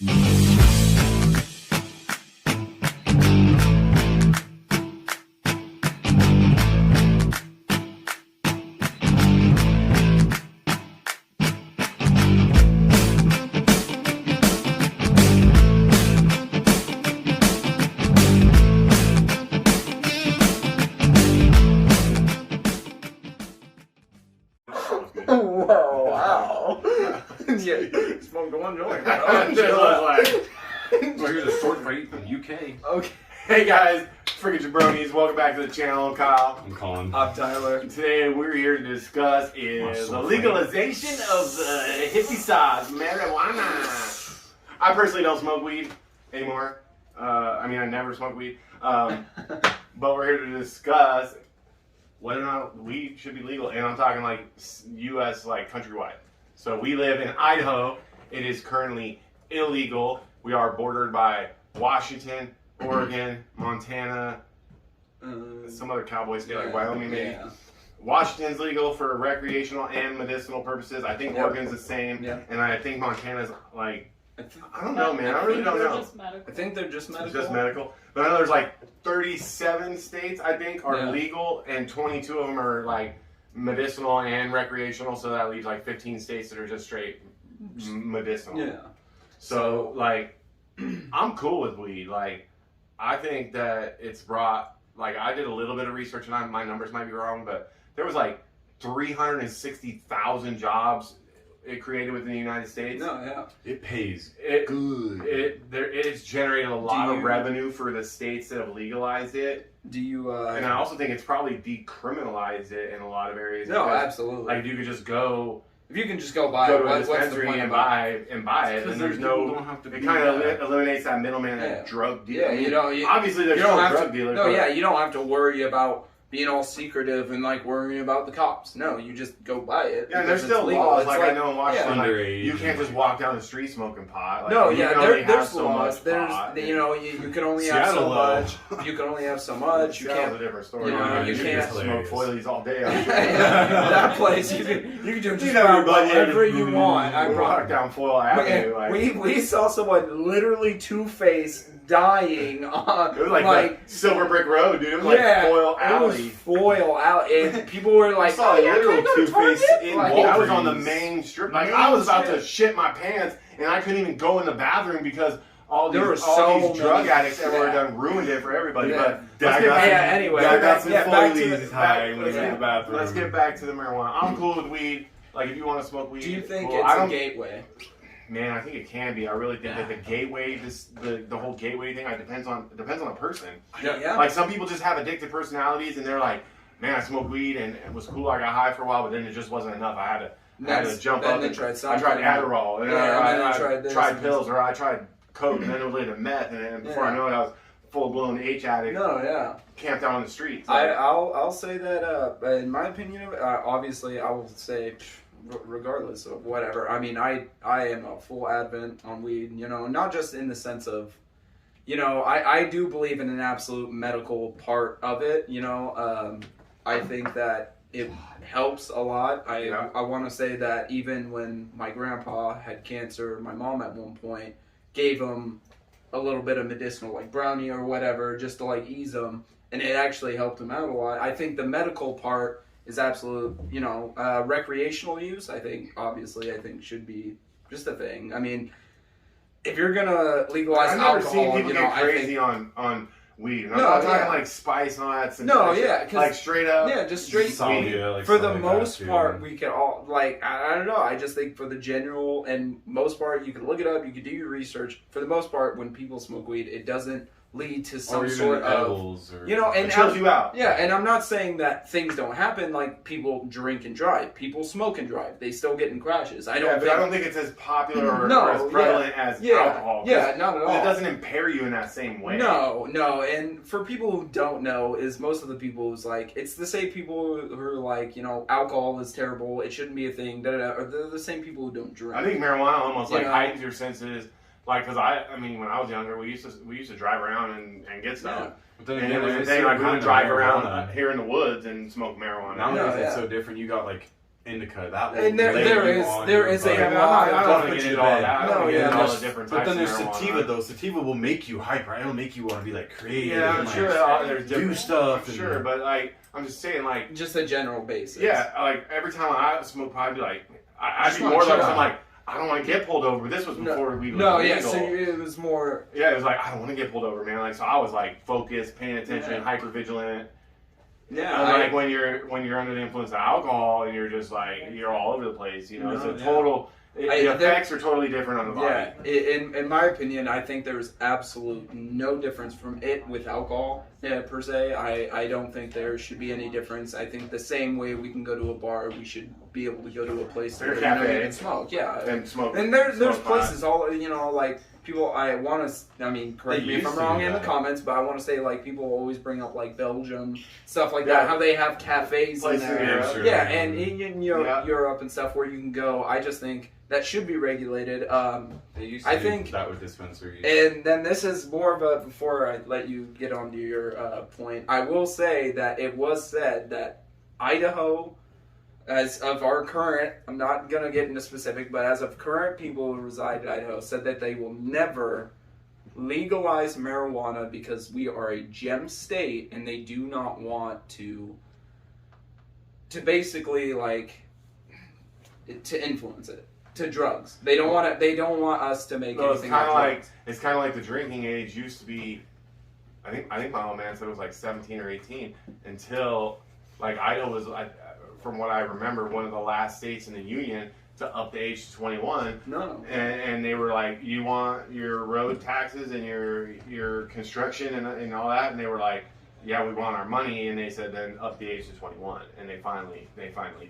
Whoa, wow. Yeah, smoked one joint. Here's a short fight from UK. Okay. Hey guys, freaking jabronis, welcome back to the channel. I'm Kyle. I'm Colin. I'm Tyler. Today we're here to discuss is the legalization of the hippie sauce, marijuana. I personally don't smoke weed anymore. I never smoked weed. But we're here to discuss whether or not weed should be legal, and I'm talking like U.S. like countrywide. So we live in Idaho. It is currently illegal. We are bordered by Washington, Oregon, Montana, some other cowboy state like Wyoming maybe. Yeah. Washington's legal for recreational and medicinal purposes. I think Oregon's the same, and I think Montana's like, I don't know, man. I really don't know. I think they're just medical. It's just medical. But I know there's like 37 states, I think, are legal, and 22 of them are like medicinal and recreational. So that leaves like 15 states that are just straight medicinal. Yeah. So like, I'm cool with weed. Like, I think that it's brought. Like, I did a little bit of research, and my numbers might be wrong, but there was like 360,000 jobs it created within the United States. No, yeah. It pays good. It's generated a lot of revenue for the states that have legalized it. Do you? And I also think it's probably decriminalized it in a lot of areas. No, because, absolutely. like, you could just go. If you can just go buy to a dispensary and buy it, and there's no. It kind of eliminates that middleman, that drug dealer. Yeah, obviously there's still drug dealers. No, you don't have to worry about being all secretive and like worrying about the cops. No, you just go buy it. Yeah, and there's still laws. Like I know in Washington, like, you can't just walk down the street smoking pot. Like, no, there's laws. You can only have so much. You can only have so much. You can't. A different story. You can't smoke foilies all day. That place, you can do just about whatever you want. I walk down Foil Avenue. We saw someone literally two-face dying on. It was like Silver Brick Road, dude. It was like Foil Alley. Foil out, and people were like, I saw a literal two-face in Walgreens. I was on the main strip. Like, I was about to shit my pants, and I couldn't even go in the bathroom because all these drug addicts everywhere done ruined it for everybody. But anyway, I got some foilies high when we went in the bathroom. Let's get back to the marijuana. I'm cool with weed. Like, if you want to smoke weed, do you think it's a gateway? Man, I think it can be. I really think that the gateway, the whole gateway thing, depends on a person. Yeah. Like, some people just have addictive personalities, and they're like, man, I smoked weed and it was cool. I got high for a while, but then it just wasn't enough. I had to jump up. I tried Adderall, and then I tried pills, or I tried coke, and then it led to meth, and before I know it, I was full blown H addict. Camped out on the streets. Like, I'll say that. In my opinion, obviously, I will say, regardless of whatever. I mean, I am a full advent on weed, not just in the sense of, I do believe in an absolute medical part of it, I think that it helps a lot. I want to say that even when my grandpa had cancer, my mom at one point gave him a little bit of medicinal, like brownie or whatever, just to like ease him, and it actually helped him out a lot. I think the medical part is absolute, recreational use, I think should be just a thing. I mean, if you're gonna legalize alcohol, I've never seen people get crazy on weed. I'm not talking like spice and all that stuff. No, yeah, like straight up. Yeah, just straight weed. Like for the most part, we can all, like, I don't know, I just think for the general and most part, you can look it up, you can do your research. For the most part, when people smoke weed, it doesn't lead to some sort of, and it chills you out. Yeah, and I'm not saying that things don't happen. Like, people drink and drive, people smoke and drive. They still get in crashes. I don't think it's as popular or as prevalent as alcohol. Yeah, not at all. It doesn't impair you in that same way. No. And for people who don't know, is most of the people who's like, it's the same people who are like, alcohol is terrible. It shouldn't be a thing. Or they're the same people who don't drink. I think marijuana almost heightens your senses. Like, because I mean, when I was younger, we used to drive around and get stuff. But then I kind of drive around here in the woods and smoke marijuana. Nowadays it's so different. You got like indica. That will And there is a body. lot I of don't want to get into all that. I don't No, want to get yeah, into all there's- the different But types then of there's marijuana. sativa though. Sativa will make you hyper. It'll make you want to be like creative. Yeah, I'm and, sure like, there's do different stuff. and- Sure, but like I'm just saying, like just a general basis. yeah, like every time I smoke pot, I'd be like, I'd Just be wanna more like, chill. I'm like, I don't want to get pulled over. This was before we No, was yeah, legal. so it was more. Yeah, it was like I don't want to get pulled over, man. Like so, I was like focused, paying attention, Yeah. hyper vigilant. Yeah, Like when you're under the influence of alcohol, and you're just like you're all over the place. You know, it's a total. The effects are totally different on the body. Yeah, in my opinion, I think there's absolute no difference from it with alcohol per se. I don't think there should be any difference. I think the same way we can go to a bar, we should be able to go to a place where you can smoke. Yeah, and smoke. And there's smoke places all like people. I want to. I mean, correct me if I'm wrong in the comments, but I want to say like people always bring up like Belgium stuff like that. How they have cafes in there. Yeah, and in Europe and stuff where you can go. I just think that should be regulated. They used I to think do that with dispensaries. And then this is more of a, before I let you get onto your point, I will say that it was said that Idaho, as of our current, I'm not going to get into specific, but as of current people who reside in Idaho, said that they will never legalize marijuana because we are a gem state and they do not want to basically like to influence it to drugs. They don't want to. They don't want us to make anything. It's kind of like the drinking age used to be. I think my old man said it was like 17 or 18 until like Idaho was, from what I remember, one of the last states in the union to up the age to 21. No. And they were like, you want your road taxes and your construction and all that, and they were like, yeah, we want our money, and they said then up the age to 21, and they finally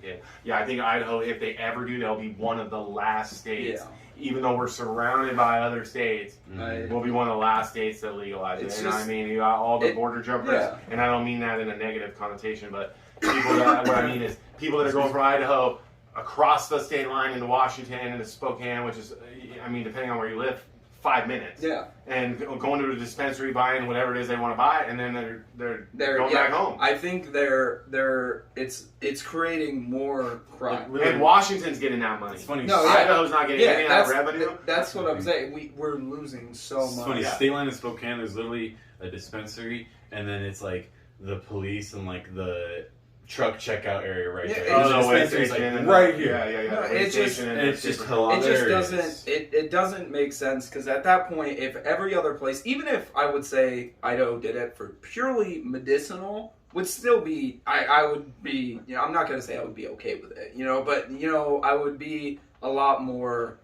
did. Yeah, I think Idaho, if they ever do, they'll be one of the last states. Yeah. Even though we're surrounded by other states, we'll be one of the last states that legalize it. And I mean, you got all the border jumpers, and I don't mean that in a negative connotation, but people that, what I mean is people that are going from Idaho across the state line into Washington into Spokane, which is, I mean, depending on where you live, 5 minutes. Yeah. And going to a dispensary, buying whatever it is they want to buy, and then they're going back home. I think it's creating more crime. And Washington's getting that money. It's funny. No, Idaho's not getting any that revenue. That's what I'm saying. We're losing so much. It's funny. State line in Spokane, there's literally a dispensary, and then it's like the police and like the truck checkout area right there. Dispensary's like right here. No, it's just hilarious. It doesn't make sense because at that point, if every other place, even if I would say Idaho did it for purely medicinal, would still be, I would be, I'm not going to say I would be okay with it, but I would be a lot more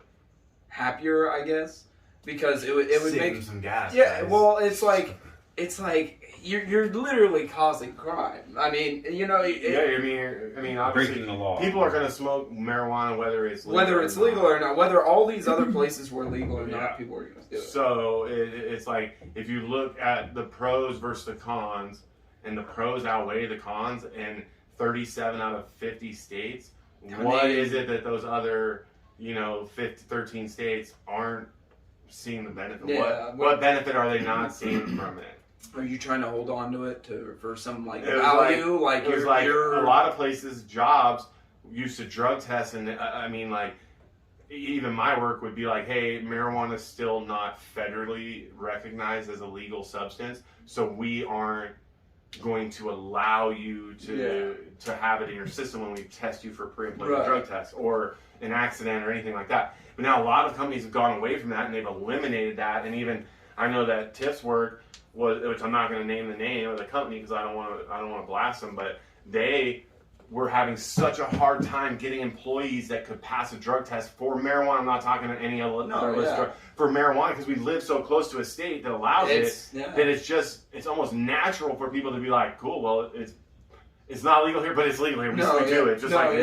happier, I guess, because it would make some gas. Yeah, guys. well, it's like you're literally causing crime. I mean, I mean, obviously, breaking the law. People are going to smoke marijuana whether it's legal or not, whether all these other places were legal or not. People are going to do it. So it's like if you look at the pros versus the cons, and the pros outweigh the cons in 37 out of 50 states. What is it that those other 13 states aren't seeing the benefit? Yeah, what benefit are they not seeing from it? Are you trying to hold on to it for some value? It was like a lot of places, jobs used to drug test, and I mean, like even my work would be like, hey, marijuana is still not federally recognized as a legal substance, so we aren't going to allow you to have it in your system when we test you for pre-employment drug tests or an accident or anything like that. But now a lot of companies have gone away from that, and they've eliminated that. And even I know that Tiff's work was, which I'm not going to name the name of the company because I don't want to blast them, but they were having such a hard time getting employees that could pass a drug test for marijuana. I'm not talking to any other drug, for marijuana, because we live so close to a state that allows that it's almost natural for people to be like, cool, well, it's not legal here, but it's legal here. We do it just like it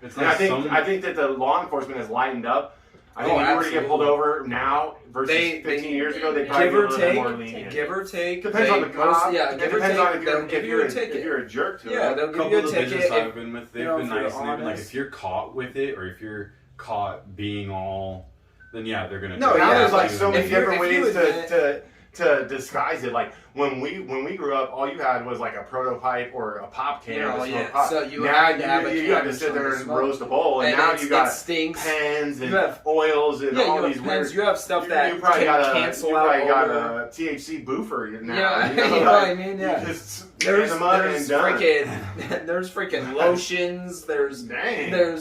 is. And I think that the law enforcement has lightened up. I think if you were to get pulled over now versus 15 years ago, they'd probably be a little bit more lenient. Give or take. Depends on the cop. It depends on if you're a jerk to it. Yeah, they'll give you a ticket. Businesses I've been with, they've been nice. And they've been like, if you're caught with it, or if you're caught being all, then they're gonna. No, now there's like so many different ways to disguise it. Like when we grew up, all you had was like a prototype or a pop can to smoke pot. So you now had to have you got to sit there and roast a bowl, and now you got pens and oils and all these weird. You have stuff that you probably can got cancel out. You probably got a THC boofer now. Yeah, you know, you know what I mean. Yeah, there's freaking lotions. There's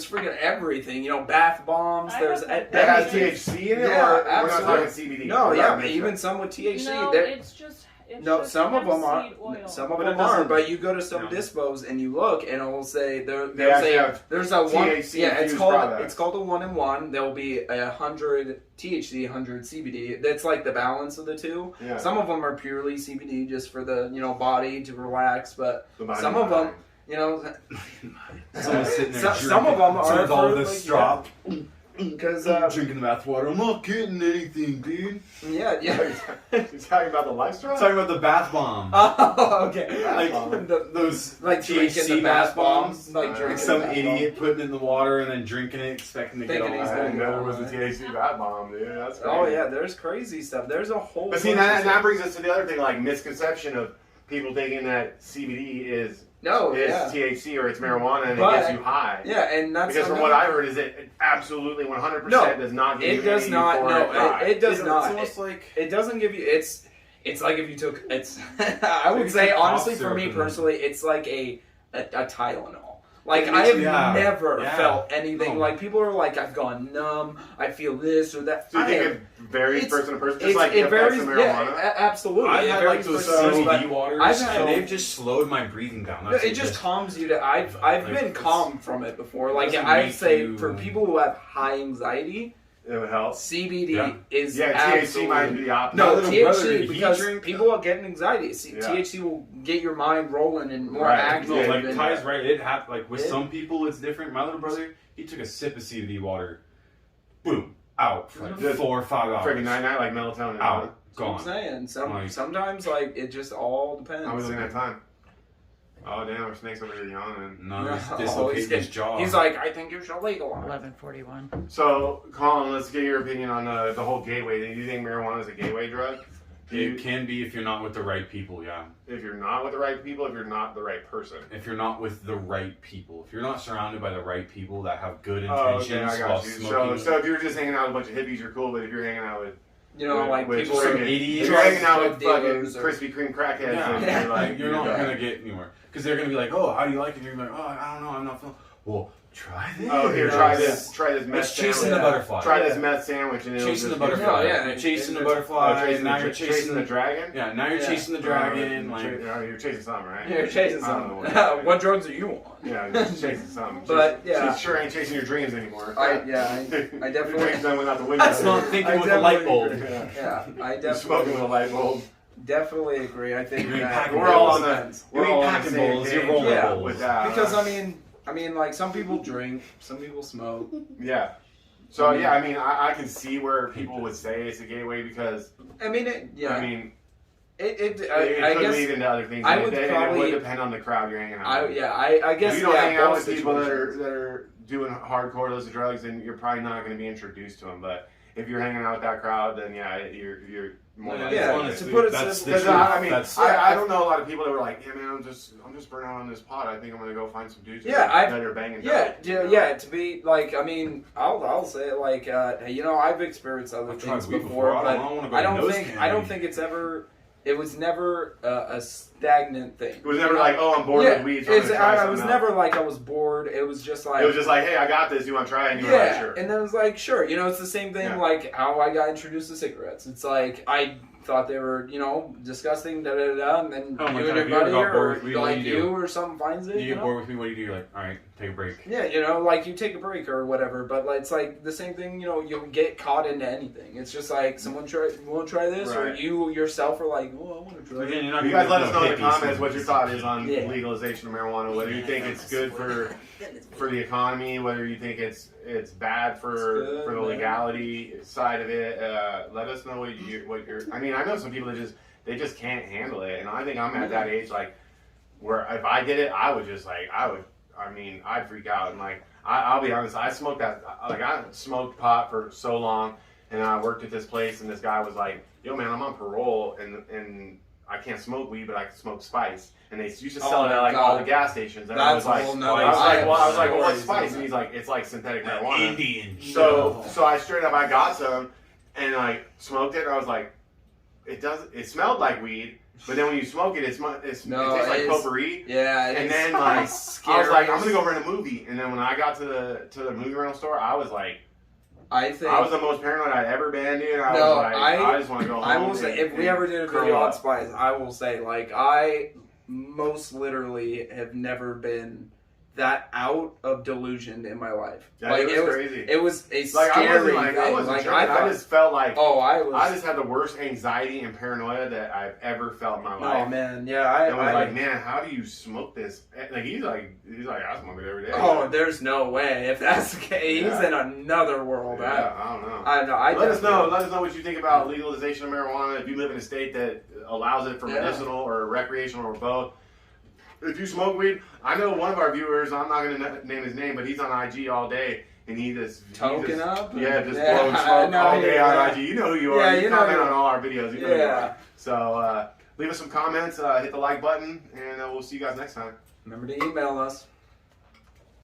freaking everything. You know, bath bombs. There's that has THC in it. Yeah, or absolutely. We're not talking CBD. No, yeah, even some with THC. No, it's just some of them are. oil. Some of them are, but you go to some dispos and you look, and it will say they'll say there's a one. Yeah, it's called a 1-in-1. There will be 100 THC, 100 CBD. That's like the balance of the two. Yeah. Some of them are purely CBD, just for the body to relax, but some of them, Someone's sitting there some of them are with all this straw. Because drinking the bathwater. I'm not getting anything, dude. Yeah. You're talking about the life straw? I'm talking about the bath bomb. Oh, okay. Those like drinking THC the bath bombs, like some idiot putting it in the water and then drinking it, expecting to get all I didn't know there was a THC bath bomb, dude. That's crazy. Oh yeah, there's crazy stuff. There's a whole. But see, that brings us to the other thing, like misconception of people thinking that CBD is THC or it's marijuana and it gets you high. Yeah, and that's because from what I heard is it absolutely 100% does not give you it does not. No, it does not. It's almost like it doesn't give you. It's like if you took. It's. I would say honestly, for me personally, it's like a Tylenol. Like I have never felt anything. Like people are like, I've gone numb. I feel this or that. So you think it varies person to person, just like it varies. Marijuana? Yeah, absolutely. I had like those CBD waters, and they've just slowed my breathing down. It just calms you. I've been calm from it before. Like I say, for people who have high anxiety. It would help. CBD is THC might be the opposite. No, THC because people are getting anxiety. THC will get your mind rolling and more active. No, like Ty's right. It happened. Like with some people, it's different. My little brother, he took a sip of CBD water, boom, out for like 4 or 5 hours. Freaking night like melatonin. Out, gone. I'm saying sometimes like it just all depends. I was looking at time. Oh damn, our snake's over here yawning. No, he's dislocating his jaw. He's like, I think you should legalize. 11:41. So, Colin, let's get your opinion on the whole gateway. Do you think marijuana is a gateway drug? It can be if you're not with the right people, yeah. If you're not with the right people, if you're not the right person. If you're not with the right people. If you're not surrounded by the right people that have good intentions while smoking. So if you're just hanging out with a bunch of hippies, you're cool, but if you're hanging out with people some idiots. If you're hanging out with fucking Krispy Kreme crackheads, you're not going to get anywhere. Because they're going to be like, oh, how do you like it? And you're like, oh, I don't know, I'm not feeling. Well, try this. Oh, here, try this meth sandwich. Chasing the butterfly. Try this meth sandwich. And chasing the butterfly. You're chasing the butterfly. Now you're chasing the dragon? Yeah, now you're chasing the dragon. You're chasing something, right? You're chasing something. What drugs are you on? Yeah, you're chasing something. But, She sure ain't chasing your dreams anymore. I definitely... Your dreams done without the window. That's not thinking with a light bulb. Yeah, I definitely... Smoking with a light bulb. Definitely agree. I think that we're all on the packing bowls. You're rolling bowls. With that. Because I mean, like some people drink, some people smoke. Yeah. So I can see where people would say it's a gateway because it could guess lead into other things. It would depend on the crowd you're hanging out with. I guess if you don't hang out with people that are doing hardcore illicit drugs, then you're probably not going to be introduced to them. But if you're hanging out with that crowd, then you're more likely. To put it simply, I don't know a lot of people that were like, yeah, man, I'm just burning out on this pot. I think I'm gonna go find some dudes that are banging. To be like, I mean, I'll say it like, I've experienced other things before, but I don't think it's ever. It was never a stagnant thing. It was never like, oh, I'm bored with weed. So I was never like I was bored. It was just like hey, I got this. You want to try it? And you were like, sure. And then it was like, sure. It's the same thing like how I got introduced to cigarettes. It's like I thought they were, disgusting, and then you and your buddy or like you or something finds it. You get bored with me, what do you do? You're like, all right, take a break. Yeah, like you take a break or whatever, but it's like the same thing, you get caught into anything. It's just like, you want to try this? Right. Or you yourself are like, oh, I want to try it. You guys let us know in the comments what your thought is on legalization of marijuana, whether you think it's good for the economy, whether you think it's bad for the legality side of it. Let us know what you're. I mean, I know some people that just can't handle it, and I think I'm at that age like where if I did it, I'd freak out, and like I'll be honest, I smoked pot for so long, and I worked at this place, and this guy was like, yo man, I'm on parole, and I can't smoke weed, but I can smoke spice. And they used to Oh sell it at my like all God. the gas stations. And That's I a whole was nother- like, well, what's stories spice? on And that. he's like, it's like synthetic marijuana. Indian. So I straight up, I got some and like smoked it. And I was like, it smelled like weed, but then when you smoke it, it tastes like potpourri. Yeah, And it's then like scary. I was like, I'm gonna go rent a movie. And then when I got to the movie rental store, I was like, I think I was the most paranoid I'd ever been, dude. I No, was like, I just want to go home. I will say, if we ever did a curl video on up. spice, I will say, like, I most literally have never been that out of delusion in my life. Yeah, like, it was crazy. It was a Like scary I thing. wasn't Like, tripping. I thought, I just felt like I just had the worst anxiety and paranoia that I've ever felt in my life. Oh man, yeah, I was like, man, how do you smoke this? Like he's like, I smoke it every day. Oh, there's no way. If that's the case, Yeah. he's in another world. Yeah, I don't know. I know. Let us know. Let us know what you think about legalization of marijuana. If you live in a state that allows it for medicinal or recreational or both. If you smoke weed, I know one of our viewers. I'm not going to name his name, but he's on IG all day, and he just Token up. Yeah, just Yeah, blowing I smoke know, all day yeah. on IG. You know who you are. Yeah, you you know comment who- on all our videos. You know who you Yeah. are. So leave us some comments. Hit the like button, and we'll see you guys next time. Remember to email us.